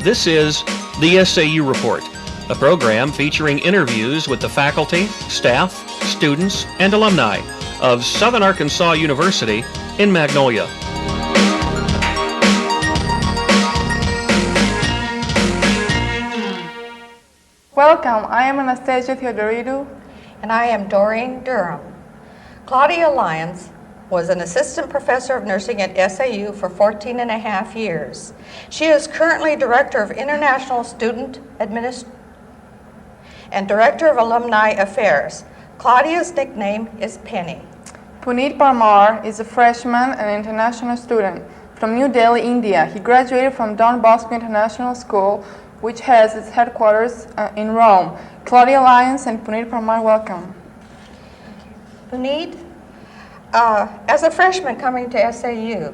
This is the SAU Report, a program featuring interviews with the faculty, staff, students, and alumni of Southern Arkansas University in Magnolia. Welcome, I am Anastasia Theodoridou. And I am Doreen, Durham. Claudia Lyons was an assistant professor of nursing at SAU for 14 and a half years. She is currently Director of International Student Administration and Director of Alumni Affairs. Claudia's nickname is Penny. Puneet Parmar is a freshman and international student from New Delhi, India. He graduated from Don Bosco International School, which has its headquarters in Rome. Claudia Lyons and Puneet Parmar, welcome. Puneet, as a freshman coming to SAU,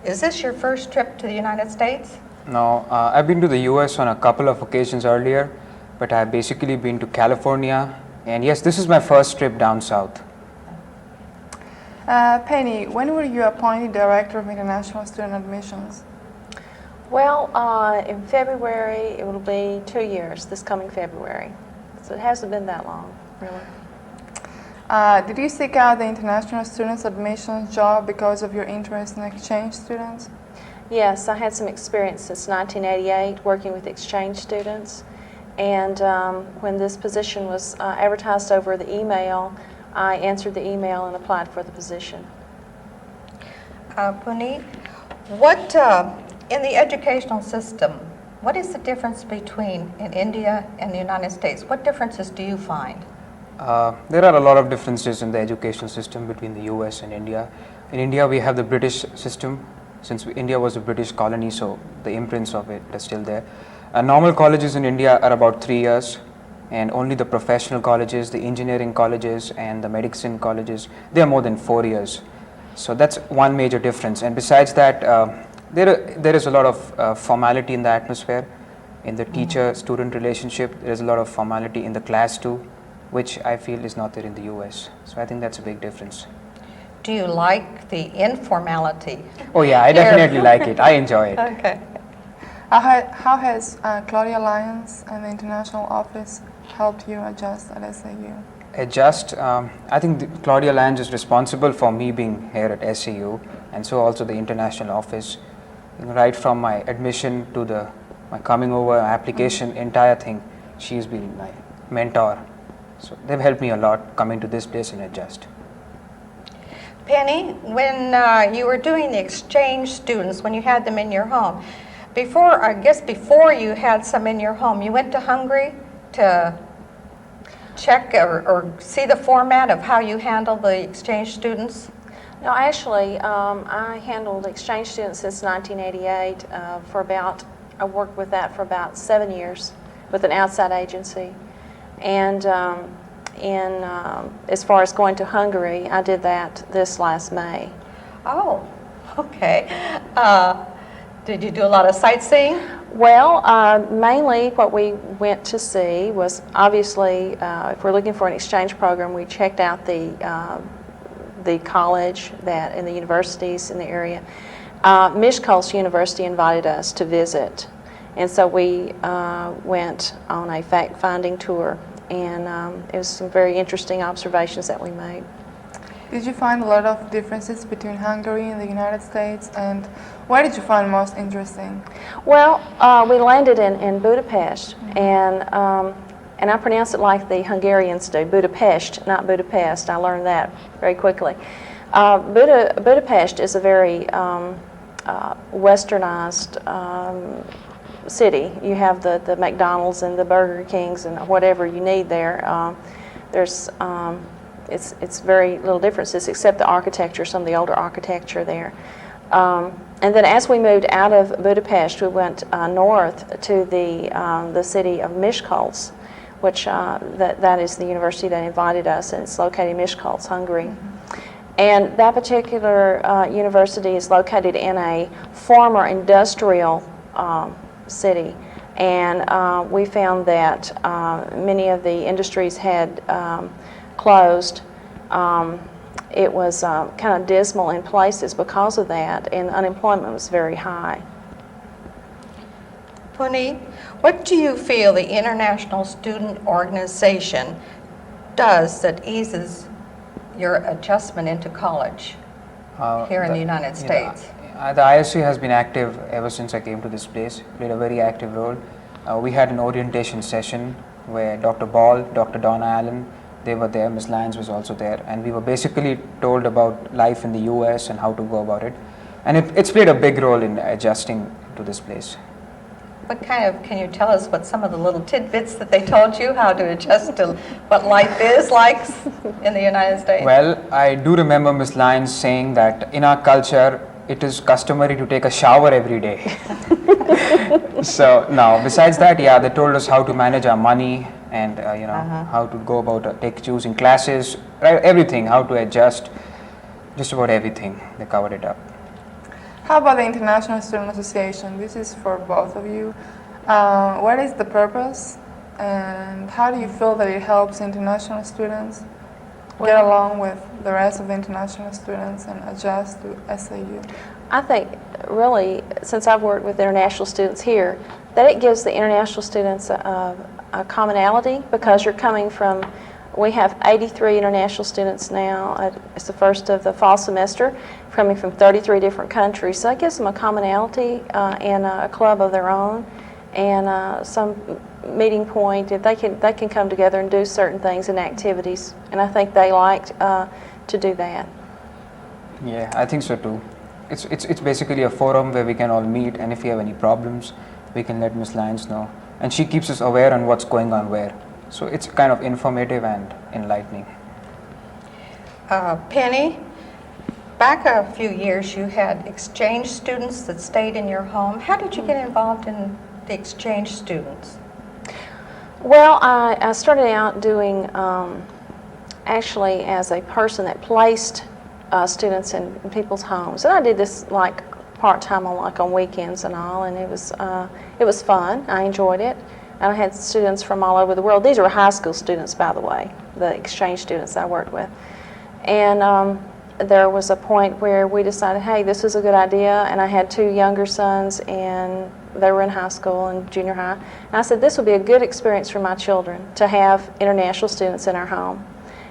is this your first trip to the United States? No, I've been to the US on a couple of occasions earlier, but I've basically been to California, and yes, this is my first trip down south. Penny, when were you appointed Director of International Student Admissions? Well, in February, it will be 2 years, this coming February. So it hasn't been that long, really. Did you seek out the international students admissions job because of your interest in exchange students? Yes, I had some experience since 1988 working with exchange students. And when this position was advertised over the email, I answered the email and applied for the position. Puneet, what in the educational system, what is the difference between in India and the United States? What differences do you find? There are a lot of differences in the educational system between the US and India. In India, we have the British system. Since India was a British colony, so the imprints of it are still there. Normal colleges in India are about 3 years, and only the professional colleges, the engineering colleges, and the medicine colleges, they are more than 4 years. So that's one major difference. And besides that, there is a lot of formality in the atmosphere, in the teacher-student relationship. There is a lot of formality in the class too, which I feel is not there in the US. So I think that's a big difference. Do you like the informality? Oh yeah, I definitely like it. I enjoy it. Okay. How has Claudia Lyons and the international office helped you adjust at SAU? I think Claudia Lyons is responsible for me being here at SAU, and so also the international office. Right from my admission to my coming over application, entire thing, she's been my mentor. So they've helped me a lot coming to this place and adjust. Penny, when you were doing the exchange students, when you had them in your home, before you had some in your home, you went to Hungary to check or see the format of how you handle the exchange students? No, actually, I handled exchange students since 1988 I worked with that for about 7 years with an outside agency. And as far as going to Hungary, I did that this last May. Oh, okay. Did you do a lot of sightseeing? Well, mainly what we went to see was obviously, if we're looking for an exchange program, we checked out the college and the universities in the area. Miskolc University invited us to visit, and so we went on a fact-finding tour, and it was some very interesting observations that we made. Did you find a lot of differences between Hungary and the United States, and what did you find most interesting? Well, we landed in Budapest, and I pronounce it like the Hungarians do, Budapest, not Budapest. I learned that very quickly. Budapest is a very westernized city. You have the McDonald's and the Burger Kings and whatever you need there. It's very little differences except the architecture, some of the older architecture there. And then as we moved out of Budapest, we went north to the city of Miskolc, which that is the university that invited us, and it's located in Miskolc, Hungary. And that particular university is located in a former industrial city, and we found that many of the industries had closed. It was kind of dismal in places because of that, and unemployment was very high. Puneet, what do you feel the International Student Organization does that eases your adjustment into college here in the United States? The ISU has been active ever since I came to this place, played a very active role. We had an orientation session where Dr. Ball, Dr. Donna Allen, they were there, Ms. Lyons was also there, and we were basically told about life in the US and how to go about it. And it's played a big role in adjusting to this place. Can you tell us what some of the little tidbits that they told you, how to adjust to what life is like in the United States? Well, I do remember Ms. Lyons saying that in our culture, it is customary to take a shower every day. So now, besides that, yeah, they told us how to manage our money and how to go about choosing classes, right, everything, how to adjust, just about everything. They covered it up. How about the International Student Association? This is for both of you. What is the purpose, and how do you feel that it helps international students get along with the rest of the international students and adjust to SAU? I think really, since I've worked with international students here, that it gives the international students a commonality, because you're coming from, we have 83 international students now. It's the first of the fall semester, coming from 33 different countries. So that gives them a commonality and a club of their own, and some meeting point. If they can come together and do certain things and activities, and I think they liked to do that. Yeah, I think so too. It's basically a forum where we can all meet, and if we have any problems, we can let Ms. Lyons know, and she keeps us aware on what's going on where. So it's kind of informative and enlightening. Penny, back a few years you had exchange students that stayed in your home. How did you get involved in the exchange students? Well, I started out doing, actually as a person that placed students in people's homes. And I did this like part-time on weekends and all, and it was fun. I enjoyed it. And I had students from all over the world. These were high school students, by the way, the exchange students I worked with. And there was a point where we decided, hey, this is a good idea. And I had two younger sons, and they were in high school and junior high. And I said, this would be a good experience for my children to have international students in our home.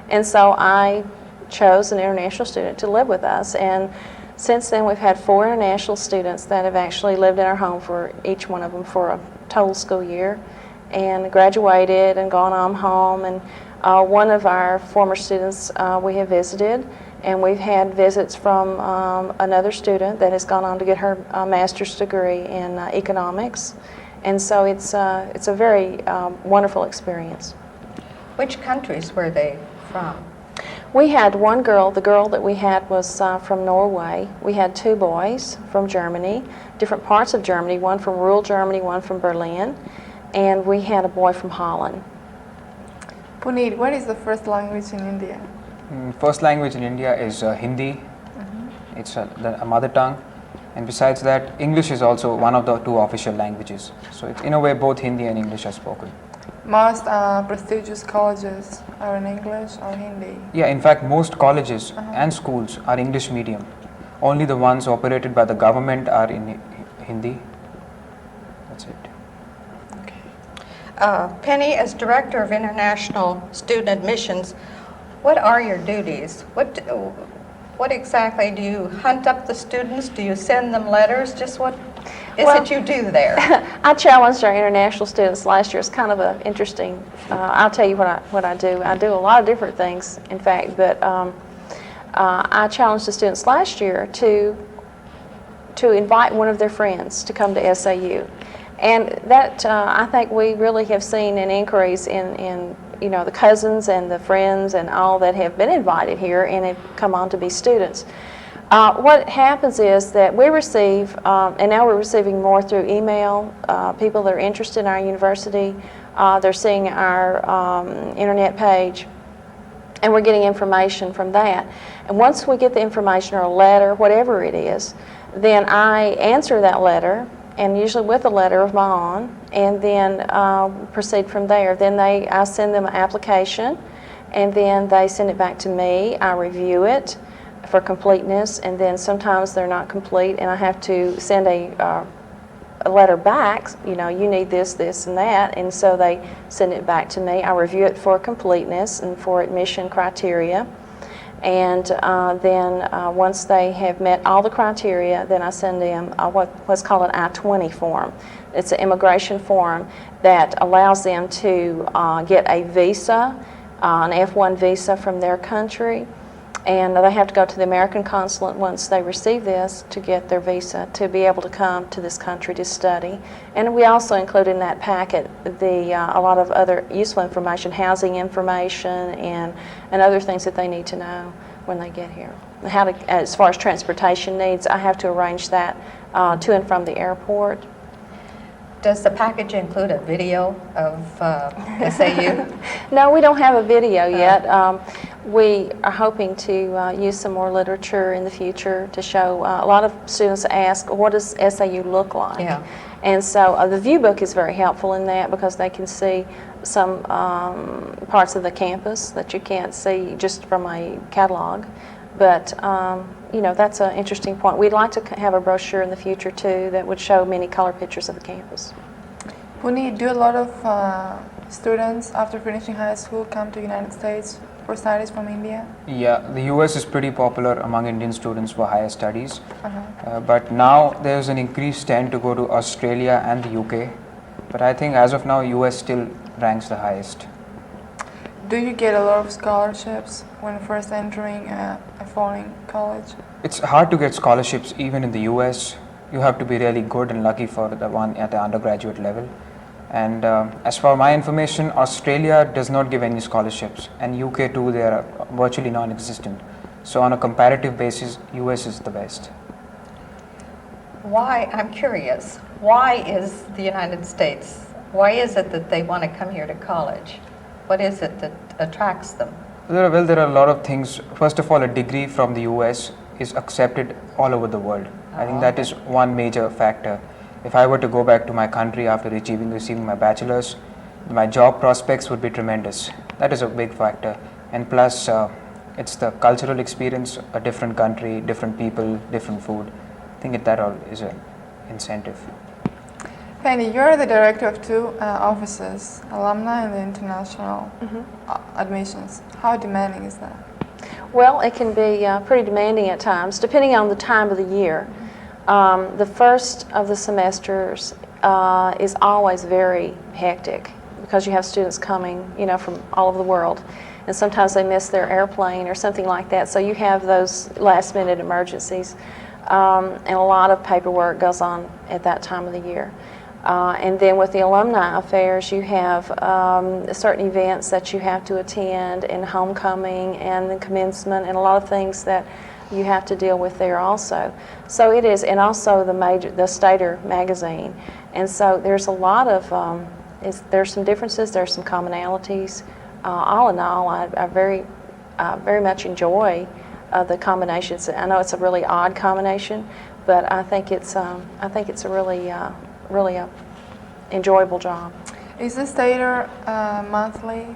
And so I chose an international student to live with us. And since then, we've had 4 international students that have actually lived in our home, for each one of them for a total school year, and graduated and gone on home. And one of our former students we have visited, and we've had visits from another student that has gone on to get her master's degree in economics. And so it's a very wonderful experience. Which countries were they from? We had one girl. The girl that we had was from Norway. We had 2 boys from Germany, different parts of Germany, one from rural Germany, one from Berlin, and we had a boy from Holland. Puneet, what is the first language in India? First language in India is Hindi. It's a mother tongue, and besides that, English is also one of the 2 official languages. So it's, in a way, both Hindi and English are spoken. Most prestigious colleges are in English or Hindi? Yeah, in fact, most colleges and schools are English medium. Only the ones operated by the government are in Hindi. That's it. Penny, as Director of International Student Admissions, what are your duties? What exactly do you hunt up the students? Do you send them letters? Just what is it you do there? I challenged our international students last year. It's kind of an interesting, I'll tell you what I do. I do a lot of different things, in fact, but I challenged the students last year to invite one of their friends to come to SAU. And that, I think we really have seen an increase in the cousins and the friends and all that have been invited here and have come on to be students. What happens is that we receive, and now we're receiving more through email, people that are interested in our university, they're seeing our internet page, and we're getting information from that. And once we get the information or a letter, whatever it is, then I answer that letter, and usually with a letter of my own, and then proceed from there. Then I send them an application, and then they send it back to me. I review it for completeness, and then sometimes they're not complete, and I have to send a a letter back, you know, you need this, this, and that, and so they send it back to me. I review it for completeness and for admission criteria, and then once they have met all the criteria, then I send them what's called an I-20 form. It's an immigration form that allows them to get a visa, an F-1 visa from their country, and they have to go to the American consulate once they receive this to get their visa to be able to come to this country to study. And we also include in that packet a lot of other useful information, housing information, and other things that they need to know when they get here. How to, as far as transportation needs, I have to arrange that to and from the airport. Does the package include a video of SAU? No, we don't have a video yet. We are hoping to use some more literature in the future to show. A lot of students ask, what does SAU look like? Yeah. And so the view book is very helpful in that because they can see some parts of the campus that you can't see just from a catalog. But you know, that's an interesting point. We'd like to have a brochure in the future too that would show many color pictures of the campus. Puneet, do a lot of students after finishing high school come to the United States for studies from India? Yeah, the US is pretty popular among Indian students for higher studies. But now there's an increased trend to go to Australia and the UK. But I think as of now, US still ranks the highest. Do you get a lot of scholarships when first entering a foreign college? It's hard to get scholarships even in the US. You have to be really good and lucky for the one at the undergraduate level. And as for my information, Australia does not give any scholarships, and UK too, they are virtually non-existent. So on a comparative basis, US is the best. Why, I'm curious, why is the United States, why is it that they want to come here to college? What is it that attracts them? There are a lot of things. First of all, a degree from the US is accepted all over the world. I think that is one major factor. If I were to go back to my country after receiving my bachelor's, my job prospects would be tremendous. That is a big factor. And plus, it's the cultural experience, a different country, different people, different food. I think that all is an incentive. Penny, you're the director of two offices, alumni and the international admissions. How demanding is that? Well, it can be pretty demanding at times, depending on the time of the year. The first of the semesters is always very hectic because you have students coming, you know, from all over the world, and sometimes they miss their airplane or something like that. So you have those last-minute emergencies, and a lot of paperwork goes on at that time of the year. And then with the alumni affairs, you have certain events that you have to attend, and homecoming and the commencement, and a lot of things that you have to deal with there also. So it is, and also the Stater magazine. And so there's a lot of, there's some differences, there's some commonalities. All in all, I very much enjoy the combinations. I know it's a really odd combination, but I think it's a really enjoyable job. Is the Stater monthly?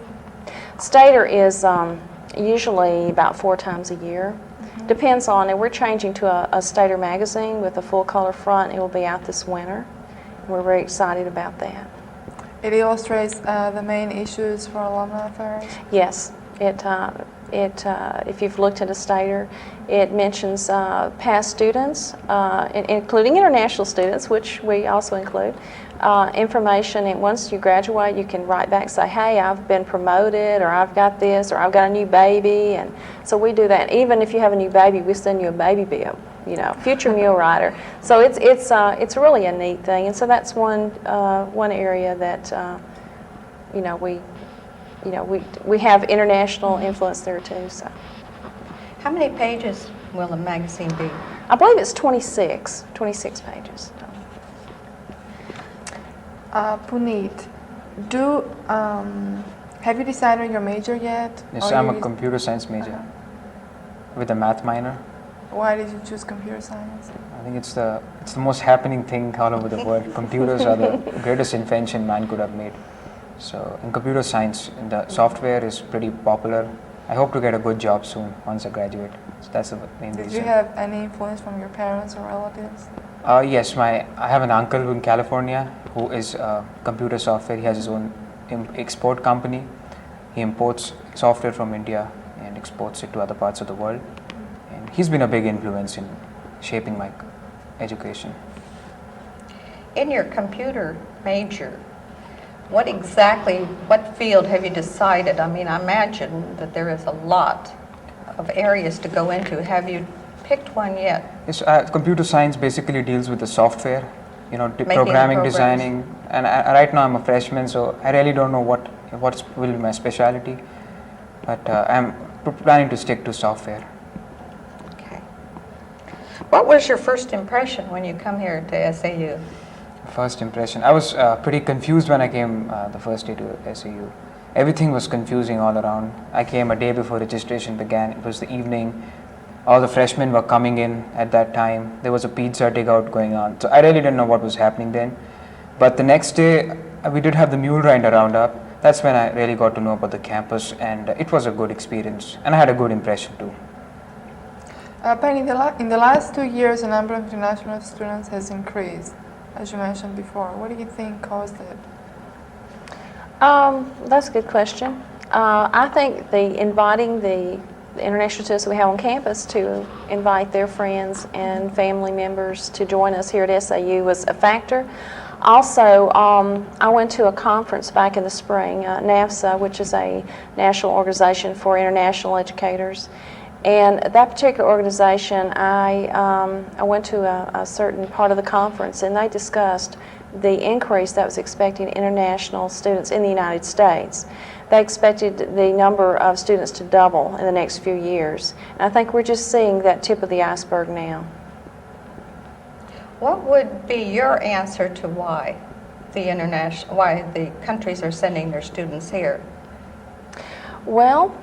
Stater is usually about 4 times a year. Depends on it. We're changing to a Stater magazine with a full color front. It will be out this winter. We're very excited about that. It illustrates the main issues for alumni affairs? Yes. If you've looked at a Stater, it mentions past students, including international students, which we also include, information, and once you graduate, you can write back and say, hey, I've been promoted, or I've got this, or I've got a new baby, and so we do that. Even if you have a new baby, we send you a baby bib, you know, future meal rider. So it's really a neat thing, and so that's one area that we have international influence there too. So, How many pages will the magazine be? I believe it's 26 pages. Puneet, have you decided your major yet? Yes, I'm a computer science major with a math minor. Why did you choose computer science? I think it's the most happening thing all over the world. Computers are the greatest invention man could have made. So in computer science, the software is pretty popular. I hope to get a good job soon once I graduate. So that's the main reason. Did you have any influence from your parents or relatives? Yes, I have an uncle in California who is computer software. He has his own export company. He imports software from India and exports it to other parts of the world. And he's been a big influence in shaping my education. In your computer major, what field have you decided? I mean, I imagine that there is a lot of areas to go into. Have you picked one yet? Yes, computer science basically deals with the software, programming, programs. designing, and right now I'm a freshman, so I really don't know what will be my specialty, but I'm planning to stick to software. Okay. What was your first impression when you come here to SAU? First impression, I was pretty confused when I came the first day to SAU. Everything was confusing all around. I came a day before registration began. It was the evening. All the freshmen were coming in at that time. There was a pizza takeout going on. So I really didn't know what was happening then. But the next day, we did have the mule rider roundup. That's when I really got to know about the campus, and it was a good experience. And I had a good impression too. Penny, in the last 2 years, the number of international students has increased, as you mentioned before. What do you think caused it? That's a good question. I think inviting the international students we have on campus to invite their friends and family members to join us here at SAU was a factor. Also, I went to a conference back in the spring, NAFSA, which is a national organization for international educators. And that particular organization, I went to a certain part of the conference, and they discussed the increase that was expecting international students in the United States. They expected the number of students to double in the next few years. And I think we're just seeing that tip of the iceberg now. What would be your answer to why the countries are sending their students here? Well,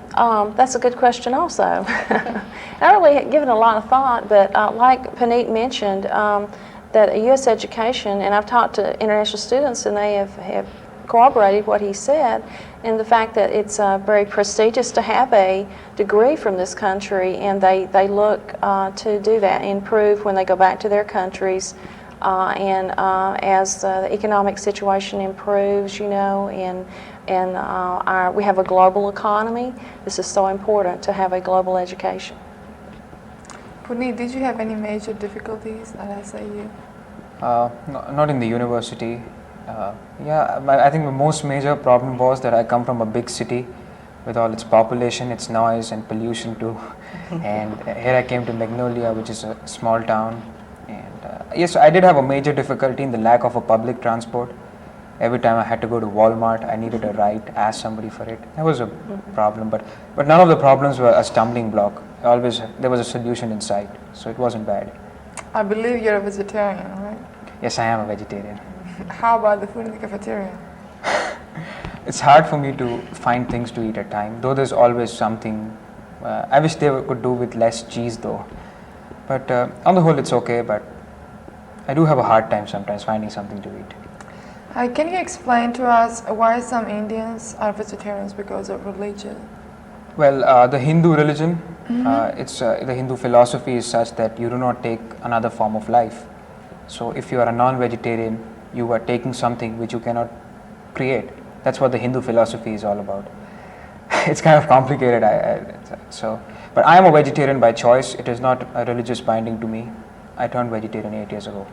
that's a good question also. I haven't really given a lot of thought, but like Puneet mentioned, that U.S. education, and I've talked to international students and they have corroborated what he said, and the fact that it's very prestigious to have a degree from this country, and they look to do that, improve when they go back to their countries, and as the economic situation improves, and we have a global economy. This is so important to have a global education. Puneet, did you have any major difficulties at SAU? Not in the university. I think the most major problem was that I come from a big city with all its population, its noise and pollution too. And here I came to Magnolia, which is a small town. And yes, I did have a major difficulty in the lack of a public transport. Every time I had to go to Walmart, I needed a ride, ask somebody for it. That was a problem, but none of the problems were a stumbling block. Always there was a solution in sight, so it wasn't bad. I believe you're a vegetarian, right? Yes, I am a vegetarian. How about the food in the cafeteria? It's hard for me to find things to eat at time, though there's always something. I wish they could do with less cheese though. But on the whole it's okay, but I do have a hard time sometimes finding something to eat. Can you explain to us why some Indians are vegetarians because of religion? Well, the Hindu religion, the Hindu philosophy is such that you do not take another form of life. So if you are a non-vegetarian, you are taking something which you cannot create. That's what the Hindu philosophy is all about. It's kind of complicated. But I am a vegetarian by choice. It is not a religious binding to me. I turned vegetarian 8 years ago.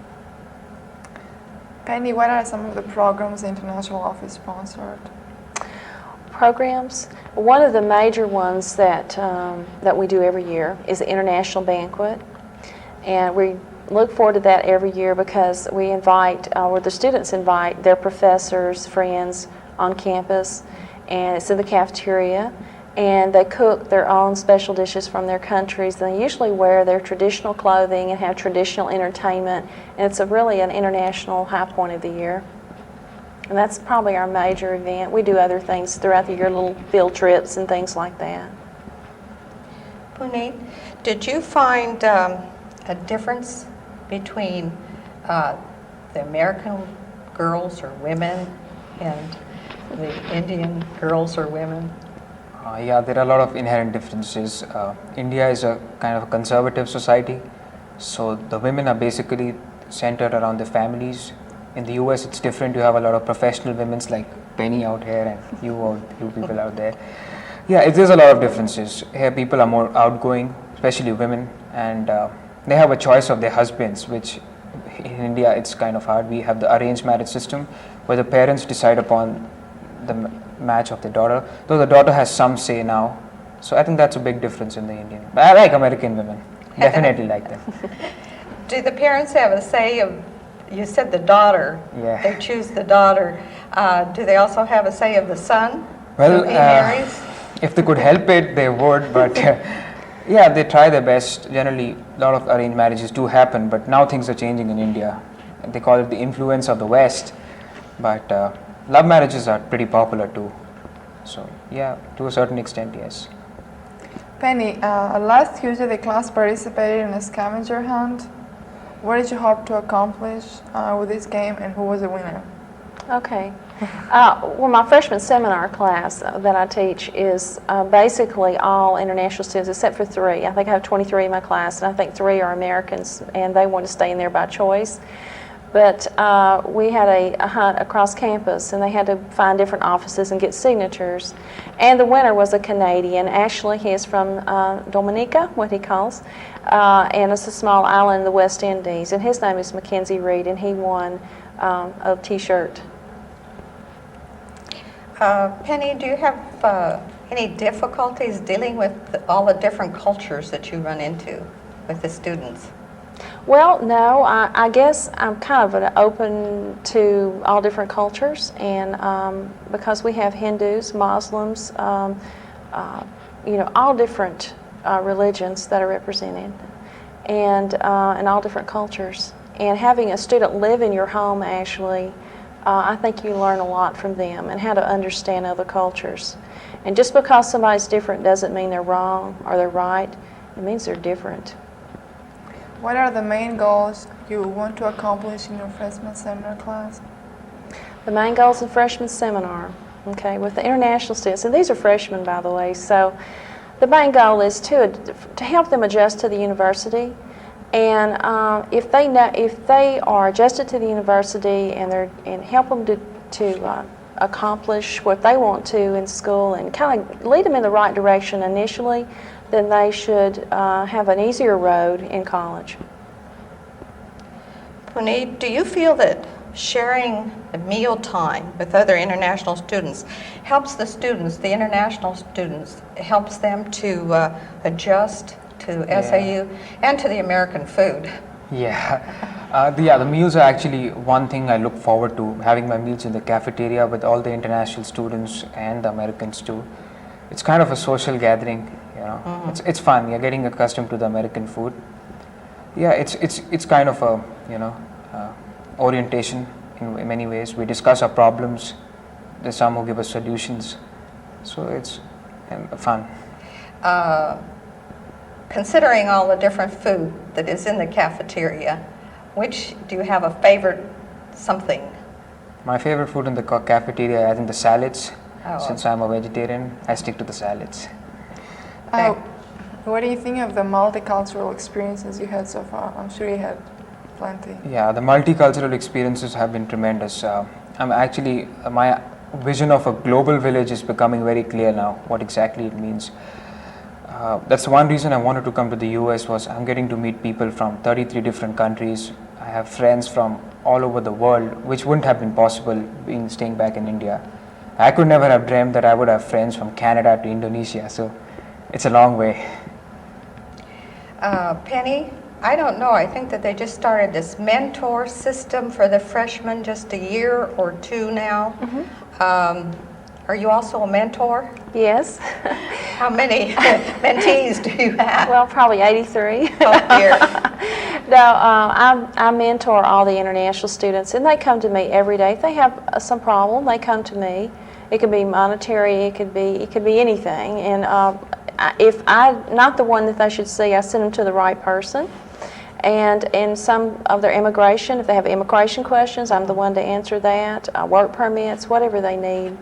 Penny, what are some of the programs the International Office sponsored? Programs. One of the major ones that we do every year is the International Banquet, and we look forward to that every year because we invite, or the students invite their professors, friends on campus, and it's in the cafeteria, and they cook their own special dishes from their countries. They usually wear their traditional clothing and have traditional entertainment, and it's really an international high point of the year. And that's probably our major event. We do other things throughout the year, little field trips and things like that. Puneet, did you find a difference between the American girls or women and the Indian girls or women? Yeah, there are a lot of inherent differences. India is a kind of a conservative society, so the women are basically centered around their families. In the US, it's different. You have a lot of professional women like Penny out here and you people out there. Yeah, there's a lot of differences. Here, people are more outgoing, especially women, and they have a choice of their husbands, which in India it's kind of hard. We have the arranged marriage system where the parents decide upon the match of the daughter, though the daughter has some say now. So I think that's a big difference in the Indian. But I like American women, definitely like them. Do the parents have a say of, you said the daughter, Yeah. they choose the daughter. Do they also have a say of the son? Well, who he marries? if they could help it, they would, but yeah, they try their best. Generally, a lot of arranged marriages do happen, but now things are changing in India. They call it the influence of the West, but love marriages are pretty popular too. So yeah, to a certain extent, yes. Penny, last Tuesday the class participated in a scavenger hunt. What did you hope to accomplish with this game, and who was the winner? Okay. Well, my freshman seminar class that I teach is basically all international students except for 3. I think I have 23 in my class, and I think 3 are Americans, and they want to stay in there by choice. But we had a hunt across campus, and they had to find different offices and get signatures. And the winner was a Canadian. Actually, he is from Dominica, what he calls, and it's a small island in the West Indies. And his name is Mackenzie Reed, and he won a T-shirt. Penny, do you have any difficulties dealing with all the different cultures that you run into with the students? Well, no, I guess I'm kind of open to all different cultures, and because we have Hindus, Muslims, all different religions that are represented, and all different cultures. And having a student live in your home, actually, I think you learn a lot from them and how to understand other cultures. And just because somebody's different doesn't mean they're wrong or they're right. It means they're different. What are the main goals you want to accomplish in your freshman seminar class? The main goals of freshman seminar, okay, with the international students, and these are freshmen, by the way, so the main goal is to help them adjust to the university. And if they are adjusted to the university and help them to accomplish what they want to in school and kind of lead them in the right direction initially, then they should have an easier road in college. Puneet, do you feel that sharing the meal time with other international students helps the students, the international students, helps them to adjust to SAU and to the American food? Yeah. The meals are actually one thing I look forward to, having my meals in the cafeteria with all the international students and the Americans too. It's kind of a social gathering, you know. Mm-hmm. It's fun. You're getting accustomed to the American food. Yeah, it's kind of a orientation in many ways. We discuss our problems. There's some who give us solutions. So it's fun. Considering all the different food that is in the cafeteria, do you have a favorite something? My favorite food in the cafeteria, I think the salads. Since I'm a vegetarian, I stick to the salads. What do you think of the multicultural experiences you had so far? I'm sure you had plenty. Yeah, the multicultural experiences have been tremendous. My vision of a global village is becoming very clear now, what exactly it means. That's one reason I wanted to come to the US was I'm getting to meet people from 33 different countries. I have friends from all over the world, which wouldn't have been possible staying back in India. I could never have dreamed that I would have friends from Canada to Indonesia, so it's a long way. Penny, I don't know, I think that they just started this mentor system for the freshmen just a year or 2 now. Mm-hmm. Are you also a mentor? Yes. How many mentees do you have? Well, probably 83. Oh, dear. No, I mentor all the international students, and they come to me every day. If they have some problem, they come to me. It could be monetary, it could be anything. And if I'm not the one that they should see, I send them to the right person. And in some of their immigration, if they have immigration questions, I'm the one to answer that. Work permits, whatever they need,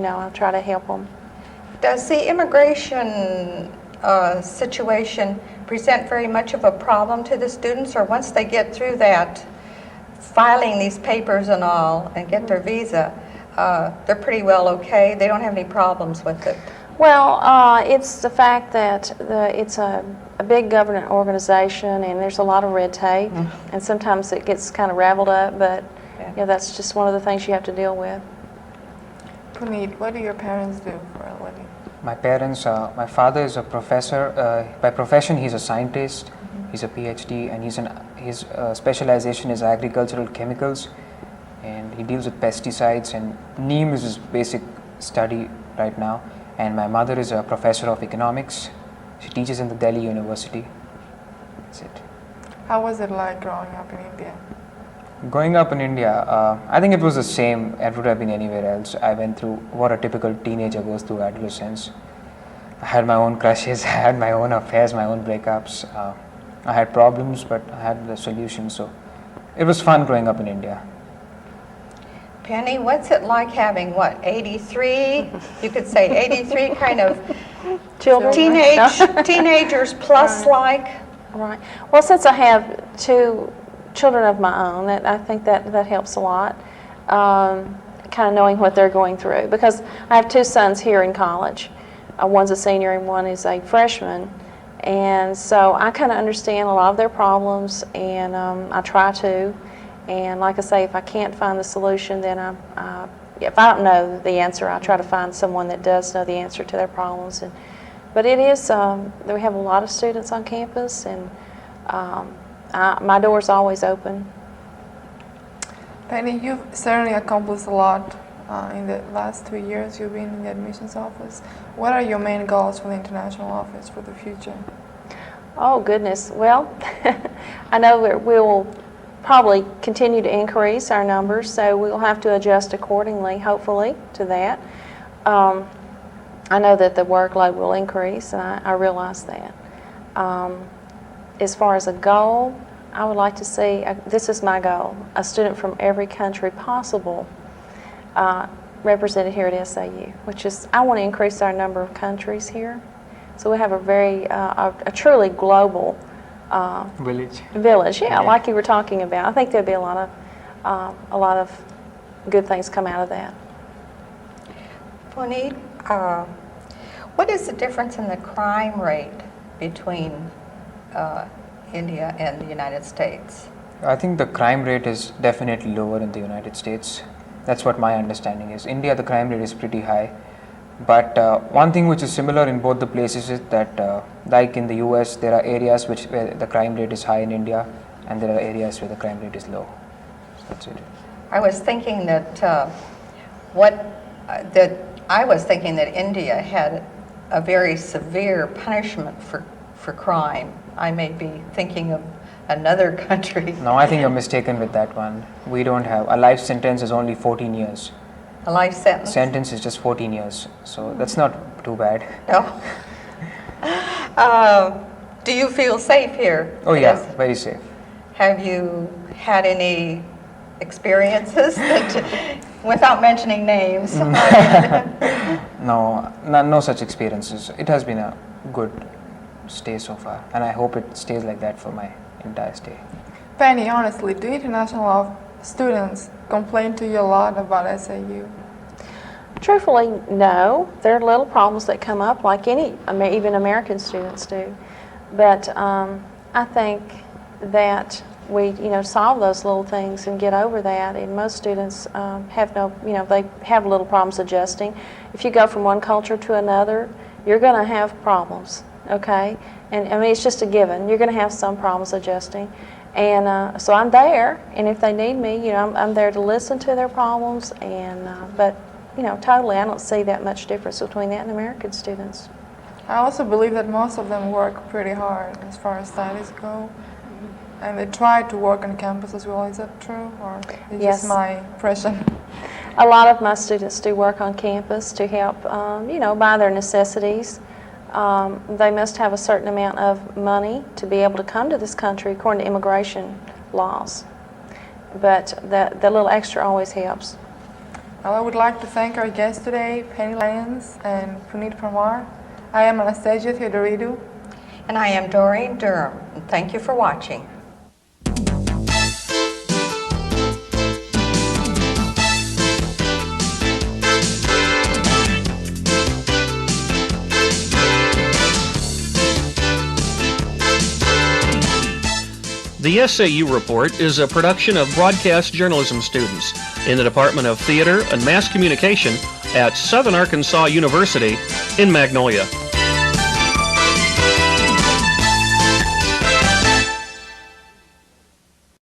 I'll try to help them. Does the immigration situation present very much of a problem to the students, or once they get through that, filing these papers and all and get their visa, they're pretty well okay. They don't have any problems with it. Well, it's the fact that it's a big government organization and there's a lot of red tape, and sometimes it gets kind of raveled up, but you know, that's just one of the things you have to deal with. Puneet, what do your parents do for a living? My parents, my father is a professor. By profession, he's a scientist. He's a PhD, and his specialization is agricultural chemicals, and he deals with pesticides. And NEEM is his basic study right now. And my mother is a professor of economics. She teaches in the Delhi University. That's it. How was it like growing up in India? Growing up in India, I think it was the same. It would have been anywhere else. I went through what a typical teenager goes through adolescence. I had my own crushes, I had my own affairs, my own breakups. I had problems, but I had the solution. So it was fun growing up in India. Penny, what's it like having, what, 83? You could say 83 kind of Children? teenagers plus like. Right. Well, since I have 2 children of my own, I think that helps a lot, kind of knowing what they're going through. Because I have 2 sons here in college. One's a senior and one is a freshman. And so I kind of understand a lot of their problems, and I try to. And like I say, if I can't find the solution, then if I don't know the answer, I try to find someone that does know the answer to their problems. But it is, we have a lot of students on campus, and my door's always open. Penny, you've certainly accomplished a lot in the last 2 years you've been in the admissions office. What are your main goals for the international office for the future? Oh, goodness. Well, I know that we will probably continue to increase our numbers, so we'll have to adjust accordingly, hopefully, to that. I know that the workload will increase, and I realize that. As far as a goal, I would like to see, this is my goal, a student from every country possible represented here at SAU, which is, I want to increase our number of countries here. So we have a very, a truly global village, yeah, like you were talking about. I think there'd be a lot of good things come out of that. Puneet, what is the difference in the crime rate between India and the United States? I think the crime rate is definitely lower in the United States. That's what my understanding is. India, the crime rate is pretty high. But one thing which is similar in both the places is that, like in the US, there are areas where the crime rate is high in India, and there are areas where the crime rate is low. So that's it. I was thinking that that India had a very severe punishment for crime. I may be thinking of another country. No, I think you're mistaken with that one. We don't have, a life sentence is only 14 years. A life sentence? Sentence is just 14 years, so that's not too bad. No. Do you feel safe here? Oh yeah, very safe. Have you had any experiences that, without mentioning names? No, no such experiences. It has been a good stay so far, and I hope it stays like that for my entire stay. Penny, honestly, do international students complain to you a lot about SAU? Truthfully, no. There are little problems that come up like even American students do. But I think that we, solve those little things and get over that. And most students have they have little problems adjusting. If you go from one culture to another, you're going to have problems, okay? And I mean, it's just a given. You're going to have some problems adjusting. And so I'm there, and if they need me, I'm there to listen to their problems. And but totally, I don't see that much difference between that and American students. I also believe that most of them work pretty hard as far as studies go, and they try to work on campus as well. Is that true, or is Yes. this my impression? A lot of my students do work on campus to help, buy their necessities. They must have a certain amount of money to be able to come to this country according to immigration laws. But the little extra always helps. Well, I would like to thank our guests today, Penny Lyons and Puneet Parmar. I am Anastasia Theodoridou. And I am Doreen, Durham. And thank you for watching. The SAU Report is a production of broadcast journalism students in the Department of Theater and Mass Communication at Southern Arkansas University in Magnolia.